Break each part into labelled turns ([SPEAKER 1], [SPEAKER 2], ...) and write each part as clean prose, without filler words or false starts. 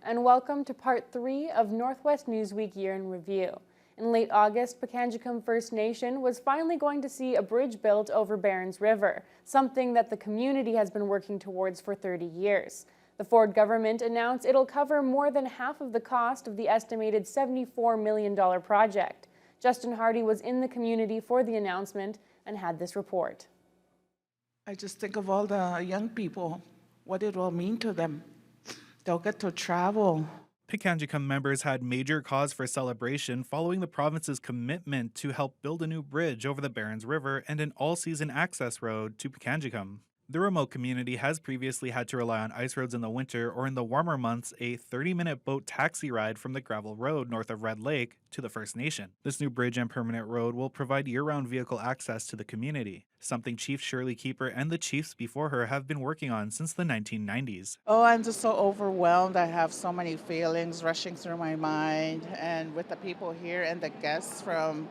[SPEAKER 1] and welcome to part 3 of Northwest Newsweek Year in Review. In late August, Pikangikum First Nation was finally going to see a bridge built over Barons River, something that the community has been working towards for 30 years. The Ford government announced it'll cover more than half of the cost of the estimated $74 million project. Justin Hardy was in the community for the announcement and had this report.
[SPEAKER 2] I just think of all the young people, what it will mean to them. They'll get to travel.
[SPEAKER 3] Pikangikum members had major cause for celebration following the province's commitment to help build a new bridge over the Barons River and an all-season access road to Pikangikum. The remote community has previously had to rely on ice roads in the winter or in the warmer months a 30-minute boat taxi ride from the gravel road north of Red Lake to the First Nation. This new bridge and permanent road will provide year-round vehicle access to the community, something Chief Shirley Keeper and the chiefs before her have been working on since the 1990s.
[SPEAKER 2] Oh, I'm just so overwhelmed. I have so many feelings rushing through my mind, and with the people here and the guests from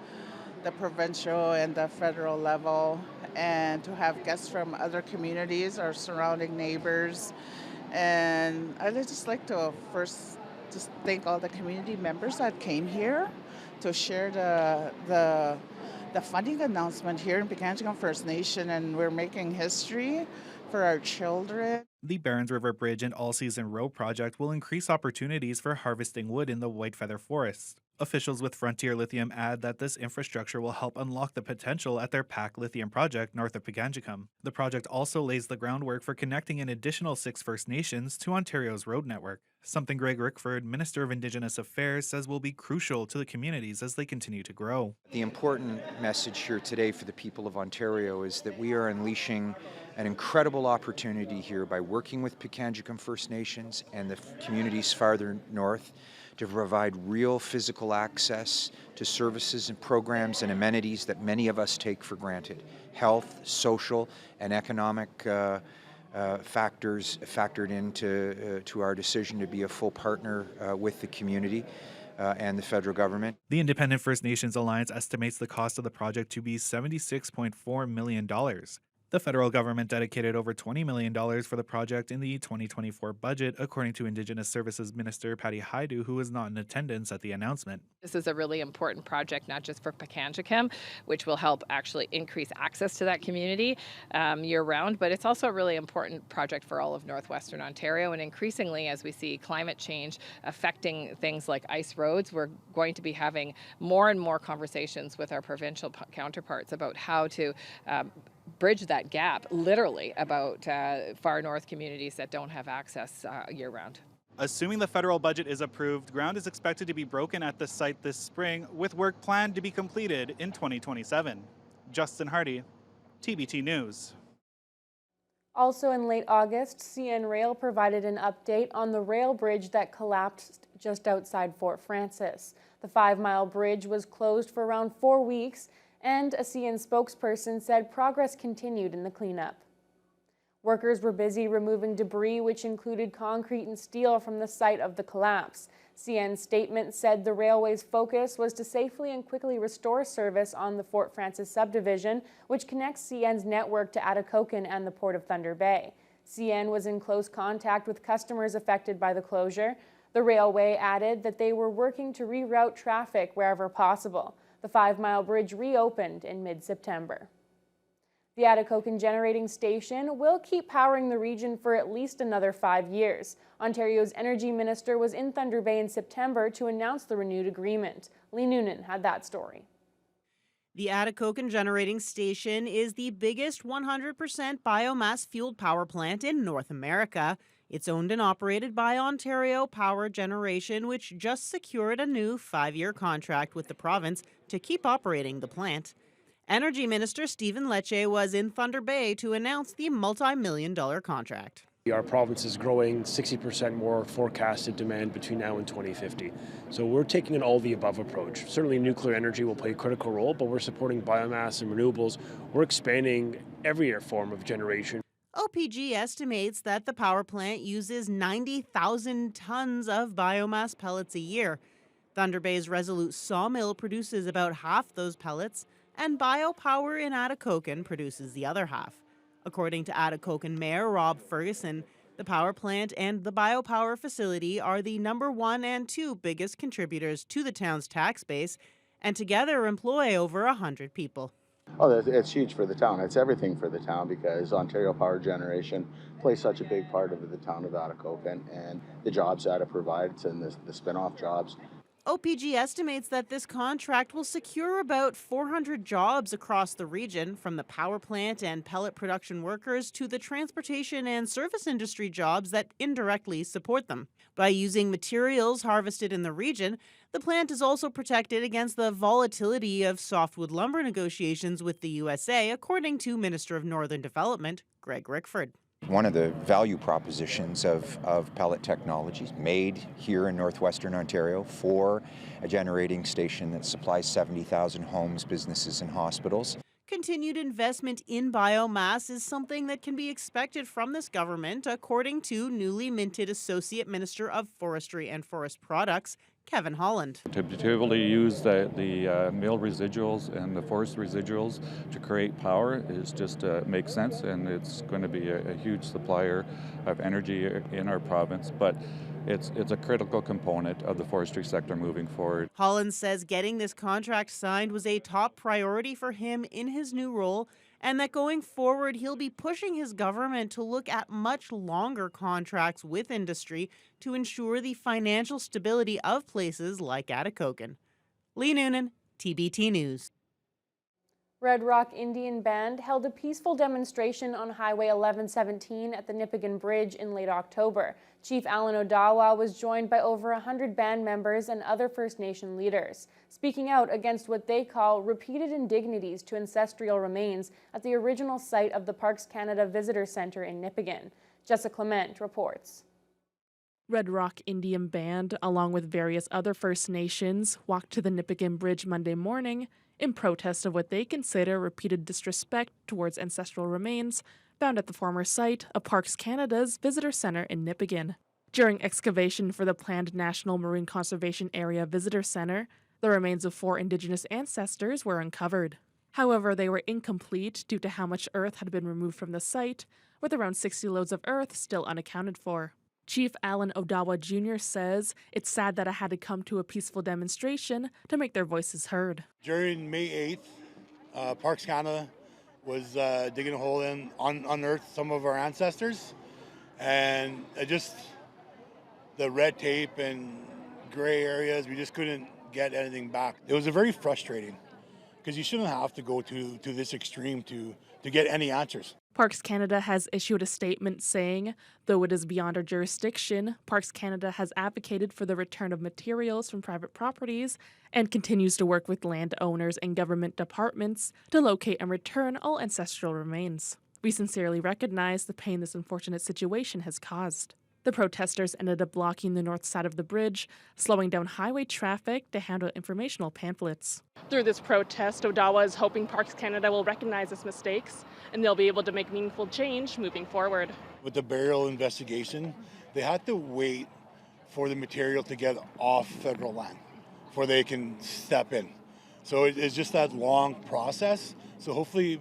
[SPEAKER 2] the provincial and the federal level, and to have guests from other communities, our surrounding neighbors. And I'd just like to first just thank all the community members that came here to share the funding announcement here in Pikangikum First Nation, and we're making history for our children.
[SPEAKER 3] The Barons River Bridge and All-Season Road project will increase opportunities for harvesting wood in the Whitefeather Forest. Officials with Frontier Lithium add that this infrastructure will help unlock the potential at their PAC lithium project north of Pikangikum. The project also lays the groundwork for connecting an additional 6 First Nations to Ontario's road network, something Greg Rickford, Minister of Indigenous Affairs, says will be crucial to the communities as they continue to grow.
[SPEAKER 4] The important message here today for the people of Ontario is that we are unleashing an incredible opportunity here by working with Pikangikum First Nations and the communities farther north to provide real physical access to services and programs and amenities that many of us take for granted. Health, social, and economic factors factored into to our decision to be a full partner with the community and the federal government.
[SPEAKER 3] The Independent First Nations Alliance estimates the cost of the project to be $76.4 million. The federal government dedicated over $20 million for the project in the 2024 budget, according to Indigenous Services Minister Patty Haidu, who was not in attendance at the announcement.
[SPEAKER 5] This is a really important project, not just for Pikangikum, which will help actually increase access to that community year-round, but it's also a really important project for all of Northwestern Ontario. And increasingly, as we see climate change affecting things like ice roads, we're going to be having more and more conversations with our provincial counterparts about how to bridge that gap, literally, about far north communities that don't have access year-round.
[SPEAKER 3] Assuming the federal budget is approved, ground is expected to be broken at the site this spring, with work planned to be completed in 2027. Justin Hardy, TBT News.
[SPEAKER 1] Also in late August, CN Rail provided an update on the rail bridge that collapsed just outside Fort Frances. The 5-mile bridge was closed for around 4 weeks, and a CN spokesperson said progress continued in the cleanup. Workers were busy removing debris, which included concrete and steel from the site of the collapse. CN's statement said the railway's focus was to safely and quickly restore service on the Fort Frances subdivision, which connects CN's network to Atikokan and the Port of Thunder Bay. CN was in close contact with customers affected by the closure. The railway added that they were working to reroute traffic wherever possible. The 5-mile bridge reopened in mid-September. The Atikokan generating station will keep powering the region for at least another 5 years. Ontario's energy minister was in Thunder Bay in September to announce the renewed agreement. Nunan had that story.
[SPEAKER 6] The Atikokan generating station is the biggest 100% biomass-fueled power plant in North America. It's owned and operated by Ontario Power Generation, which just secured a new 5-year contract with the province to keep operating the plant. Energy Minister Stephen Lecce was in Thunder Bay to announce the multi-million-dollar contract.
[SPEAKER 7] Our province is growing 60% more forecasted demand between now and 2050. So we're taking an all-the-above approach. Certainly nuclear energy will play a critical role, but we're supporting biomass and renewables. We're expanding every form of generation.
[SPEAKER 6] OPG estimates that the power plant uses 90,000 tons of biomass pellets a year. Thunder Bay's Resolute sawmill produces about half those pellets, and biopower in Atikokan produces the other half. According to Atikokan Mayor Rob Ferguson, The power plant and the biopower facility are the number 1 and 2 biggest contributors to the town's tax base, and together employ over 100 people.
[SPEAKER 8] Oh, it's huge for the town. It's everything for the town because Ontario Power Generation plays such a big part of the town of Atikokan and the jobs that it provides and the spin-off jobs.
[SPEAKER 6] OPG estimates that this contract will secure about 400 jobs across the region, from the power plant and pellet production workers to the transportation and service industry jobs that indirectly support them. By using materials harvested in the region, the plant is also protected against the volatility of softwood lumber negotiations with the USA, according to Minister of Northern Development, Greg Rickford.
[SPEAKER 4] One of the value propositions of pellet technologies made here in northwestern Ontario for a generating station that supplies 70,000 homes, businesses, and hospitals.
[SPEAKER 6] Continued investment in biomass is something that can be expected from this government, according to newly minted Associate Minister of Forestry and Forest Products, Kevin Holland.
[SPEAKER 9] To be able to use the mill residuals and the forest residuals to create power is just makes sense, and it's going to be a huge supplier of energy in our province. But it's a critical component of the forestry sector moving forward.
[SPEAKER 6] Holland says getting this contract signed was a top priority for him in his new role, and that going forward he'll be pushing his government to look at much longer contracts with industry to ensure the financial stability of places like Atikokan. Lee Nunan, TBT News.
[SPEAKER 1] Red Rock Indian Band held a peaceful demonstration on Highway 1117 at the Nipigon Bridge in late October. Chief Alan Odawa was joined by over 100 band members and other First Nation leaders, speaking out against what they call repeated indignities to ancestral remains at the original site of the Parks Canada Visitor Centre in Nipigon. Jessica Clement reports.
[SPEAKER 10] Red Rock Indian Band, along with various other First Nations, walked to the Nipigon Bridge Monday morning in protest of what they consider repeated disrespect towards ancestral remains found at the former site of Parks Canada's Visitor Centre in Nipigon. During excavation for the planned National Marine Conservation Area Visitor Centre, the remains of 4 Indigenous ancestors were uncovered. However, they were incomplete due to how much earth had been removed from the site, with around 60 loads of earth still unaccounted for. Chief Alan Odawa Jr. says it's sad that it had to come to a peaceful demonstration to make their voices heard.
[SPEAKER 11] During May 8th, Parks Canada was digging a hole in, unearthed some of our ancestors, and the red tape and gray areas, we just couldn't get anything back. It was very frustrating because you shouldn't have to go to this extreme to get any answers.
[SPEAKER 10] Parks Canada has issued a statement saying, though it is beyond our jurisdiction, Parks Canada has advocated for the return of materials from private properties and continues to work with landowners and government departments to locate and return all ancestral remains. We sincerely recognize the pain this unfortunate situation has caused. The protesters ended up blocking the north side of the bridge, slowing down highway traffic to handle informational pamphlets.
[SPEAKER 12] Through this protest, Odawa is hoping Parks Canada will recognize its mistakes and they'll be able to make meaningful change moving forward.
[SPEAKER 11] With the burial investigation, they had to wait for the material to get off federal land before they can step in. So it's just that long process. So hopefully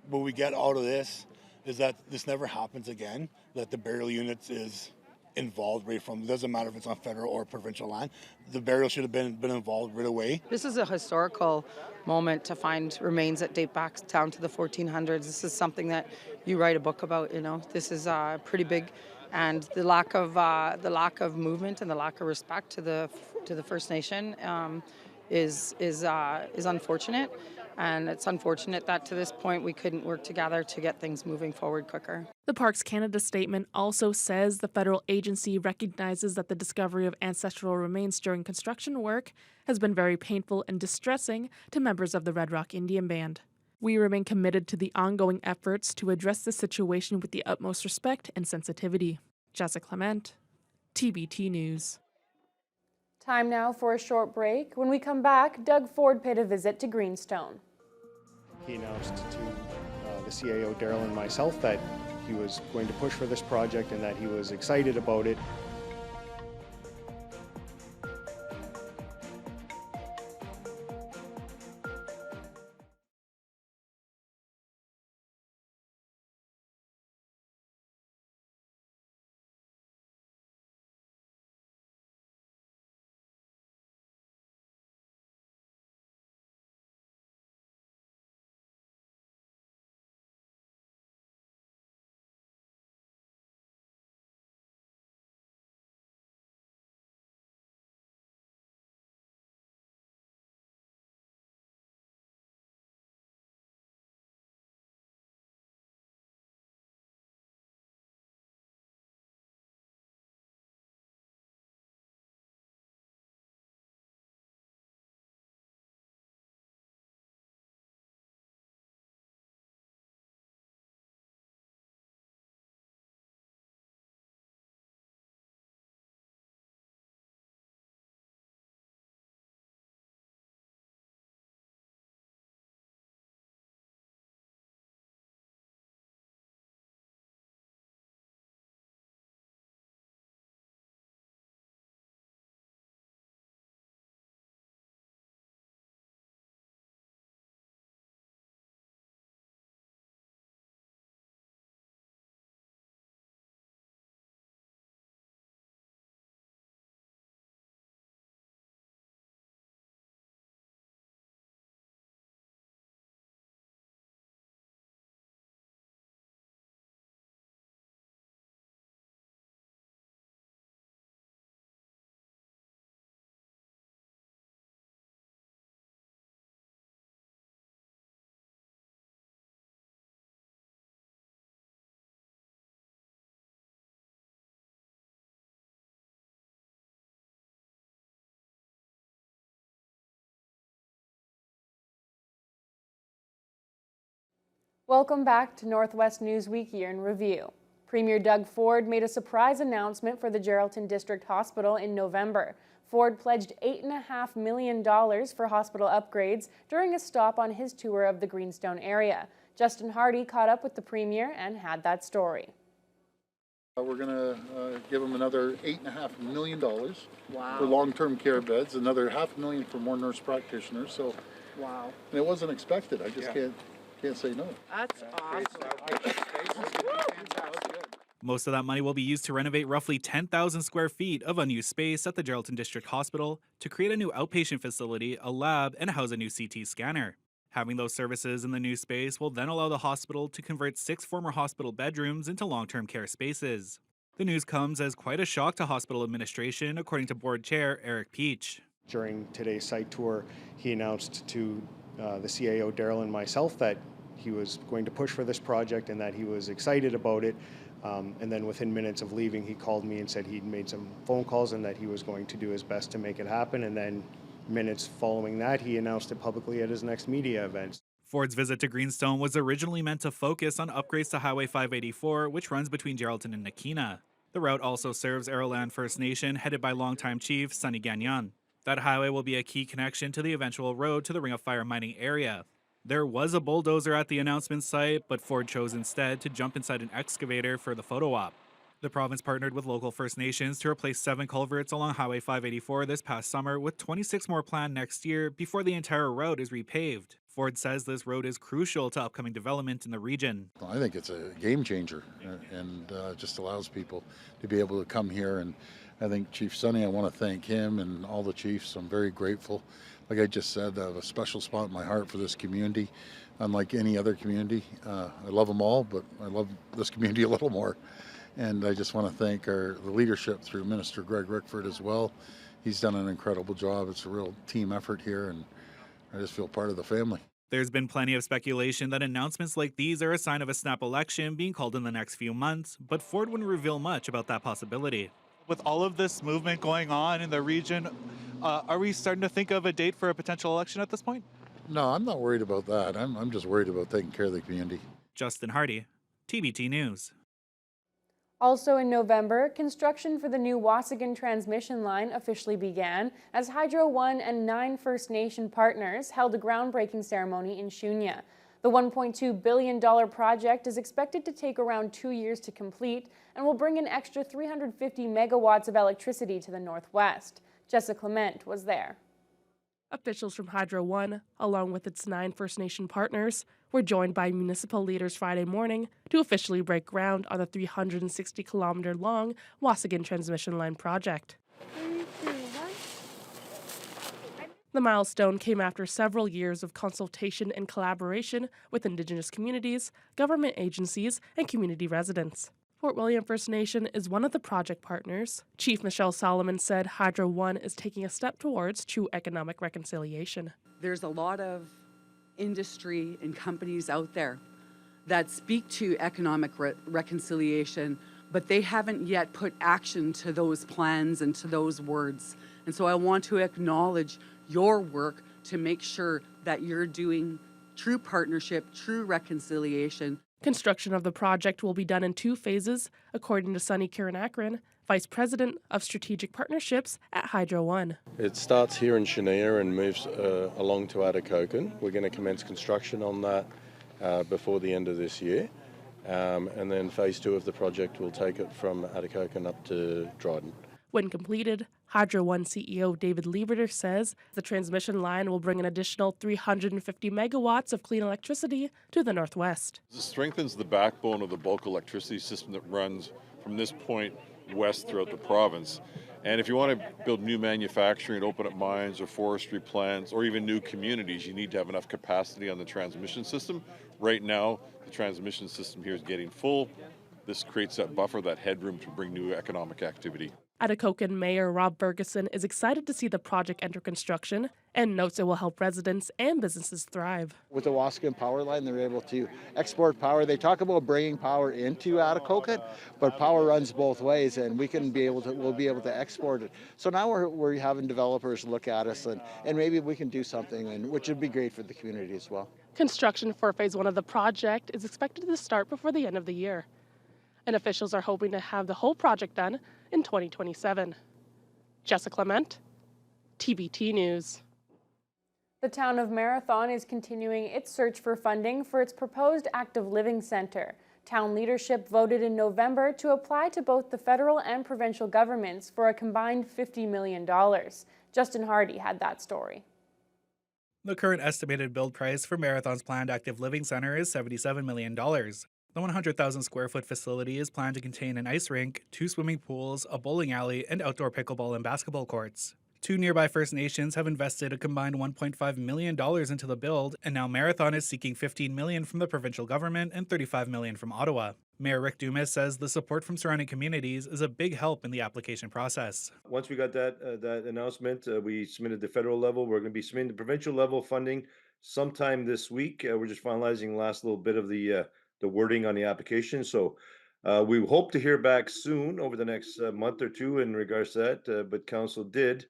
[SPEAKER 11] what we get out of this is that this never happens again, that the burial unit is involved right from, it doesn't matter if it's on federal or provincial land, the burial should have been involved right away.
[SPEAKER 13] This is a historical moment to find remains that date back down to the 1400s. This is something that you write a book about, you know. This is pretty big, and the lack of movement and the lack of respect to the First Nation is unfortunate. And it's unfortunate that to this point we couldn't work together to get things moving forward quicker.
[SPEAKER 10] The Parks Canada statement also says the federal agency recognizes that the discovery of ancestral remains during construction work has been very painful and distressing to members of the Red Rock Indian Band. We remain committed to the ongoing efforts to address the situation with the utmost respect and sensitivity. Jessica Clement, TBT News.
[SPEAKER 1] Time now for a short break. When we come back, Doug Ford paid a visit to Greenstone.
[SPEAKER 14] He announced to the CAO, Daryl, and myself that he was going to push for this project and that he was excited about it.
[SPEAKER 1] Welcome back to Northwest Newsweek Year in Review. Premier Doug Ford made a surprise announcement for the Geraldton District Hospital in November. Ford pledged $8.5 million for hospital upgrades during a stop on his tour of the Greenstone area. Justin Hardy caught up with the Premier and had that story.
[SPEAKER 15] We're going to give them another $8.5 million
[SPEAKER 13] Wow.
[SPEAKER 15] for long-term care beds, another $500,000 for more nurse practitioners. So,
[SPEAKER 13] Wow.
[SPEAKER 15] and it wasn't expected. I just can't say no.
[SPEAKER 13] That's awesome.
[SPEAKER 3] Most of that money will be used to renovate roughly 10,000 square feet of unused space at the Geraldton District Hospital to create a new outpatient facility, a lab, and house a new CT scanner. Having those services in the new space will then allow the hospital to convert 6 former hospital bedrooms into long-term care spaces. The news comes as quite a shock to hospital administration, according to board chair Eric Peach.
[SPEAKER 14] During today's site tour, he announced to the CAO, Daryl, and myself that he was going to push for this project and that he was excited about it. And then within minutes of leaving, he called me and said he'd made some phone calls and that he was going to do his best to make it happen. And then minutes following that, he announced it publicly at his next media event.
[SPEAKER 3] Ford's visit to Greenstone was originally meant to focus on upgrades to Highway 584, which runs between Geraldton and Nakina. The route also serves Arrowland First Nation, headed by longtime chief Sonny Gagnon. That highway will be a key connection to the eventual road to the Ring of Fire mining area. There was a bulldozer at the announcement site, but Ford chose instead to jump inside an excavator for the photo op. The province partnered with local First Nations to replace 7 culverts along Highway 584 this past summer, with 26 more planned next year before the entire road is repaved. Ford says this road is crucial to upcoming development in the region.
[SPEAKER 15] I think it's a game changer and just allows people to be able to come here. And I think Chief Sonny, I want to thank him and all the chiefs. I'm very grateful. Like I just said, I have a special spot in my heart for this community, unlike any other community. I love them all, but I love this community a little more. And I just want to thank the leadership through Minister Greg Rickford as well. He's done an incredible job. It's a real team effort here, and I just feel part of the family.
[SPEAKER 3] There's been plenty of speculation that announcements like these are a sign of a snap election being called in the next few months, but Ford wouldn't reveal much about that possibility.
[SPEAKER 16] With all of this movement going on in the region, are we starting to think of a date for a potential election at this point?
[SPEAKER 15] No, I'm not worried about that. I'm just worried about taking care of the community.
[SPEAKER 3] Justin Hardy, TBT News.
[SPEAKER 1] Also in November, construction for the new Waasigan transmission line officially began as Hydro One and 9 First Nation partners held a groundbreaking ceremony in Shunya. The $1.2 billion project is expected to take around 2 years to complete and will bring an extra 350 megawatts of electricity to the Northwest. Jessica Clement was there.
[SPEAKER 10] Officials from Hydro One, along with its 9 First Nation partners, were joined by municipal leaders Friday morning to officially break ground on the 360-kilometer-long Waasigan transmission line project. The milestone came after several years of consultation and collaboration with Indigenous communities, government agencies, and community residents. Fort William First Nation is one of the project partners. Chief Michelle Solomon said Hydro One is taking a step towards true economic reconciliation.
[SPEAKER 17] There's a lot of industry and companies out there that speak to economic reconciliation, but they haven't yet put action to those plans and to those words. And so I want to acknowledge your work to make sure that you're doing true partnership, true reconciliation.
[SPEAKER 10] Construction of the project will be done in 2 phases, according to Sonny Kiranakran, Vice President of Strategic Partnerships at Hydro One.
[SPEAKER 18] It starts here in Shania and moves along to Atikokan. We're going to commence construction on that before the end of this year. And then phase 2 of the project will take it from Atikokan up to Dryden.
[SPEAKER 10] When completed, Hydro One CEO David Lieberter says the transmission line will bring an additional 350 megawatts of clean electricity to the Northwest.
[SPEAKER 19] It strengthens the backbone of the bulk electricity system that runs from this point west throughout the province. And if you want to build new manufacturing, open up mines or forestry plants, or even new communities, you need to have enough capacity on the transmission system. Right now, the transmission system here is getting full. This creates that buffer, that headroom to bring new economic activity.
[SPEAKER 10] Atikokan Mayor Rob Ferguson is excited to see the project enter construction and notes it will help residents and businesses thrive.
[SPEAKER 20] With the Waskagan power line, they're able to export power. They talk about bringing power into Atikokan, but power runs both ways, and we'll be able to export it. So now we're having developers look at us, and maybe we can do something, which would be great for the community as well.
[SPEAKER 12] Construction for phase 1 of the project is expected to start before the end of the year, and officials are hoping to have the whole project done in 2027. Jessica Clement, TBT News.
[SPEAKER 1] The town of Marathon is continuing its search for funding for its proposed active living center. Town leadership voted in November to apply to both the federal and provincial governments for a combined $50 million. Justin Hardy had that story.
[SPEAKER 3] The current estimated build price for Marathon's planned active living center is $77 million. The 100,000 square foot facility is planned to contain an ice rink, 2 swimming pools, a bowling alley, and outdoor pickleball and basketball courts. 2 nearby First Nations have invested a combined $1.5 million into the build, and now Marathon is seeking $15 million from the provincial government and $35 million from Ottawa. Mayor Rick Dumas says the support from surrounding communities is a big help in the application process.
[SPEAKER 21] Once we got that announcement, we submitted the federal level. We're going to be submitting the provincial level funding sometime this week. We're just finalizing the last little bit of the wording on the application. So we hope to hear back soon over the next month or two in regards to that. But Council did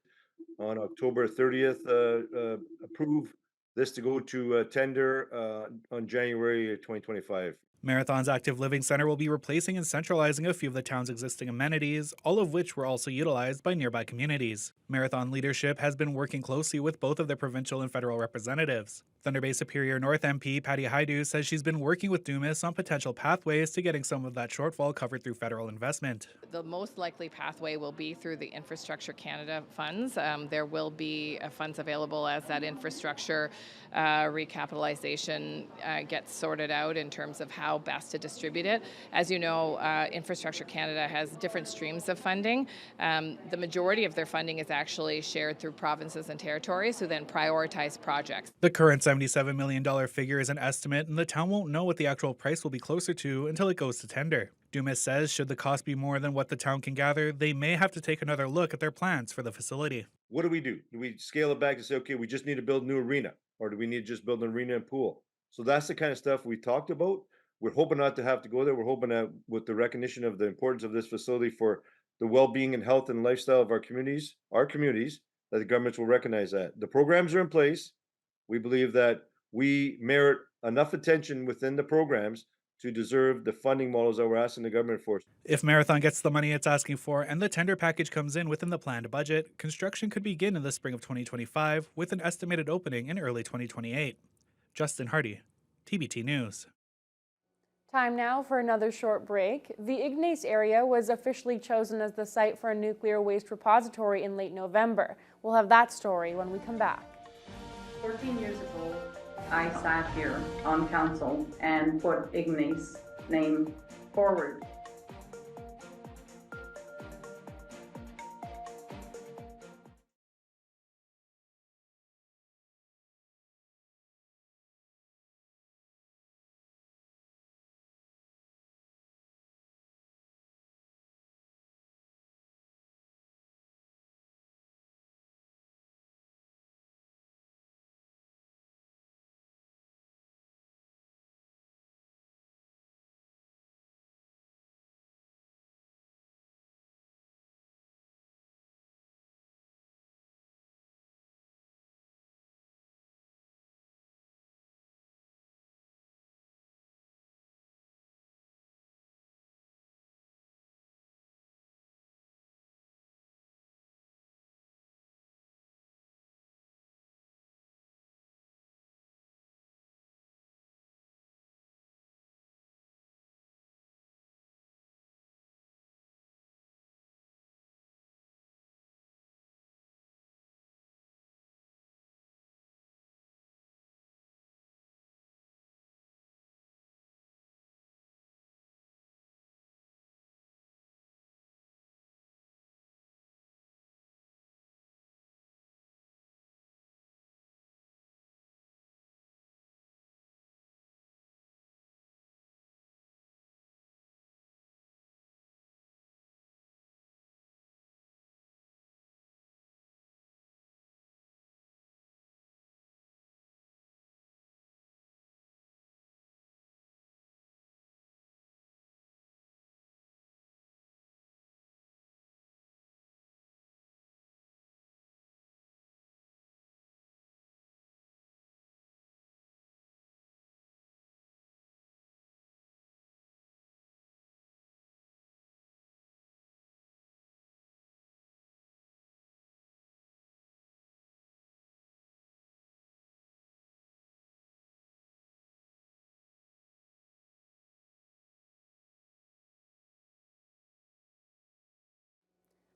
[SPEAKER 21] on October 30th approve this to go to tender on January 2025.
[SPEAKER 3] Marathon's active living center will be replacing and centralizing a few of the town's existing amenities, all of which were also utilized by nearby communities. Marathon leadership has been working closely with both of their provincial and federal representatives. Thunder Bay Superior North MP Patty Haidu says she's been working with Dumas on potential pathways to getting some of that shortfall covered through federal investment.
[SPEAKER 5] The most likely pathway will be through the Infrastructure Canada funds. There will be funds available as that infrastructure recapitalization gets sorted out in terms of how best to distribute it. As you know, Infrastructure Canada has different streams of funding. The majority of their funding is actually shared through provinces and territories who then prioritize projects.
[SPEAKER 3] The current $77 million figure is an estimate, and the town won't know what the actual price will be closer to until it goes to tender. Dumas says should the cost be more than what the town can gather, they may have to take another look at their plans for the facility.
[SPEAKER 21] What do? Do we scale it back and say, okay, we just need to build a new arena? Or do we need to just build an arena and pool? So that's the kind of stuff we talked about. We're hoping not to have to go there. We're hoping that with the recognition of the importance of this facility for the well-being and health and lifestyle of our communities, that the governments will recognize that. The programs are in place. We believe that we merit enough attention within the programs to deserve the funding models that we're asking the government for.
[SPEAKER 3] If Marathon gets the money it's asking for and the tender package comes in within the planned budget, construction could begin in the spring of 2025 with an estimated opening in early 2028. Justin Hardy, TBT News.
[SPEAKER 1] Time now for another short break. The Ignace area was officially chosen as the site for a nuclear waste repository in late November. We'll have that story when we come back.
[SPEAKER 22] 14 years ago, I sat here on council and put Ignace's name forward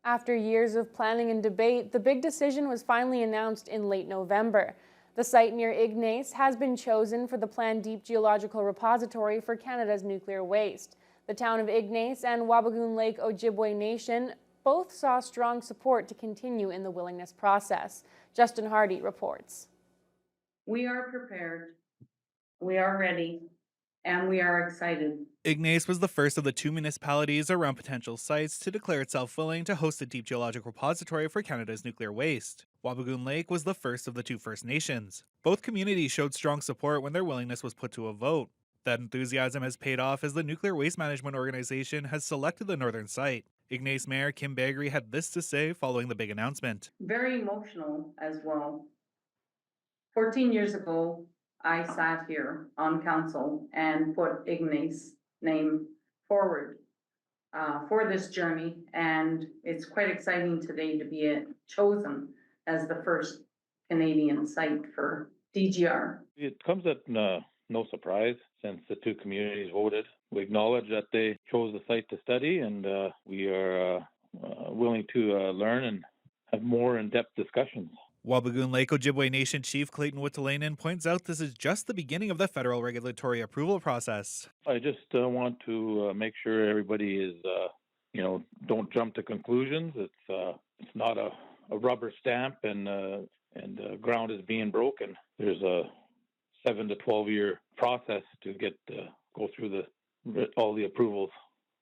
[SPEAKER 1] After years of planning and debate, the big decision was finally announced in late November. The site near Ignace has been chosen for the planned deep geological repository for Canada's nuclear waste. The town of Ignace and Wabigoon Lake Ojibwe Nation both saw strong support to continue in the willingness process. Justin Hardy reports.
[SPEAKER 22] We are prepared, we are ready, and we are excited.
[SPEAKER 3] Ignace was the first of the 2 municipalities around potential sites to declare itself willing to host a deep geological repository for Canada's nuclear waste. Wabigoon Lake was the first of the 2 First Nations. Both communities showed strong support when their willingness was put to a vote. That enthusiasm has paid off as the Nuclear Waste Management Organization has selected the northern site. Ignace Mayor Kim Bagri had this to say following the big announcement.
[SPEAKER 22] Very emotional as well. 14 years ago, I sat here on council and put Ignace's name forward for this journey, and it's quite exciting today to be chosen as the first Canadian site for DGR.
[SPEAKER 2] It comes at no surprise since the 2 communities voted. We acknowledge that they chose the site to study, and we are willing to learn and have more in-depth discussions.
[SPEAKER 3] Wabigoon Lake Ojibwe Nation Chief Clayton Wittelainen points out this is just the beginning of the federal regulatory approval process.
[SPEAKER 2] I just want to make sure everybody is, don't jump to conclusions. It's not a rubber stamp and ground is being broken. There's a 7 to 12 year process to go through all the approvals,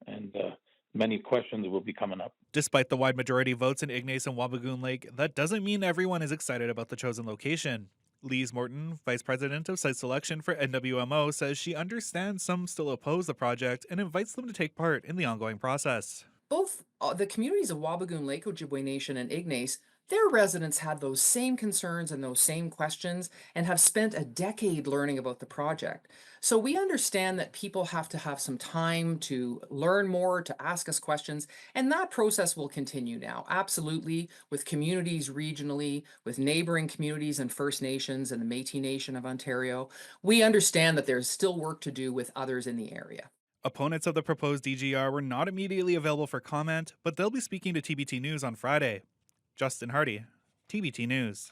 [SPEAKER 2] and many questions will be coming up.
[SPEAKER 3] Despite the wide majority votes in Ignace and Wabigoon Lake, that doesn't mean everyone is excited about the chosen location. Lise Morton, Vice President of Site Selection for NWMO, says she understands some still oppose the project and invites them to take part in the ongoing process.
[SPEAKER 7] Both the communities of Wabigoon Lake Ojibwe Nation and Ignace, their residents had those same concerns and those same questions and have spent a decade learning about the project. So we understand that people have to have some time to learn more, to ask us questions, and that process will continue now. Absolutely, with communities regionally, with neighboring communities and First Nations and the Métis Nation of Ontario. We understand that there's still work to do with others in the area.
[SPEAKER 3] Opponents of the proposed DGR were not immediately available for comment, but they'll be speaking to TBT News on Friday. Justin Hardy, TBT News.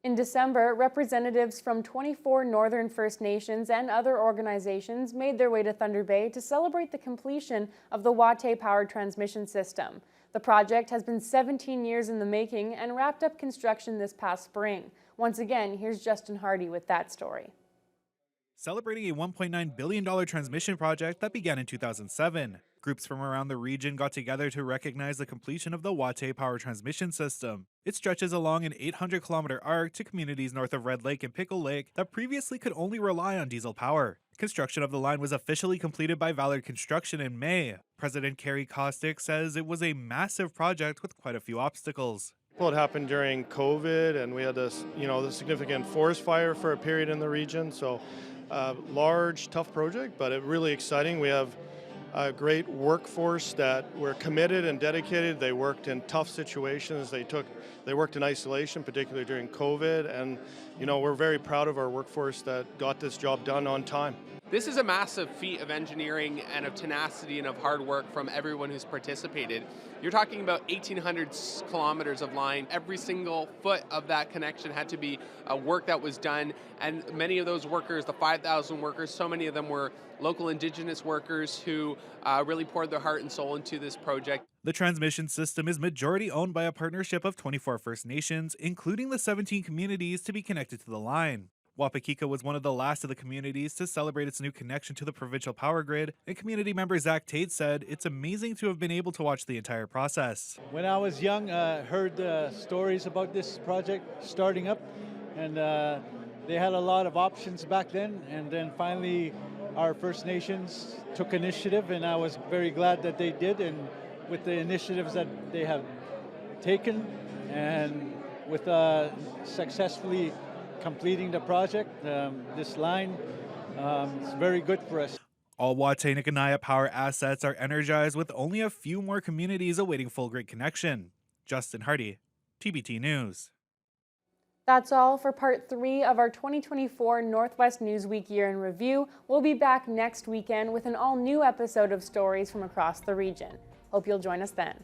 [SPEAKER 1] In December, representatives from 24 Northern First Nations and other organizations made their way to Thunder Bay to celebrate the completion of the Watay-powered transmission system. The project has been 17 years in the making and wrapped up construction this past spring. Once again, here's Justin Hardy with that story.
[SPEAKER 3] Celebrating a $1.9 billion transmission project that began in 2007. Groups from around the region got together to recognize the completion of the Watay Power Transmission System. It stretches along an 800-kilometer arc to communities north of Red Lake and Pickle Lake that previously could only rely on diesel power. Construction of the line was officially completed by Ballard Construction in May. President Kerry Kostick says it was a massive project with quite a few obstacles.
[SPEAKER 23] Well, it happened during COVID, and we had this, the significant forest fire for a period in the region. So, large, tough project, but really exciting. We have a great workforce that were committed and dedicated. They worked in tough situations. They worked in isolation, particularly during COVID, and we're very proud of our workforce that got this job done on time.
[SPEAKER 24] This is a massive feat of engineering and of tenacity and of hard work from everyone who's participated. You're talking about 1,800 kilometers of line. Every single foot of that connection had to be work that was done, and many of those workers, the 5,000 workers, so many of them were local Indigenous workers who really poured their heart and soul into this project.
[SPEAKER 3] The transmission system is majority owned by a partnership of 24 First Nations, including the 17 communities to be connected to the line. Wapakika was one of the last of the communities to celebrate its new connection to the provincial power grid, and community member Zach Tate said it's amazing to have been able to watch the entire process.
[SPEAKER 25] When I was young, I heard stories about this project starting up, and they had a lot of options back then, and then finally our First Nations took initiative, and I was very glad that they did, and with the initiatives that they have taken, and with successfully completing the project, this line is very good for us.
[SPEAKER 3] All Watay-Nikanaya power assets are energized with only a few more communities awaiting full grid connection. Justin Hardy, TBT News.
[SPEAKER 1] That's all for part 3 of our 2024 Northwest Newsweek Year in Review. We'll be back next weekend with an all-new episode of stories from across the region. Hope you'll join us then.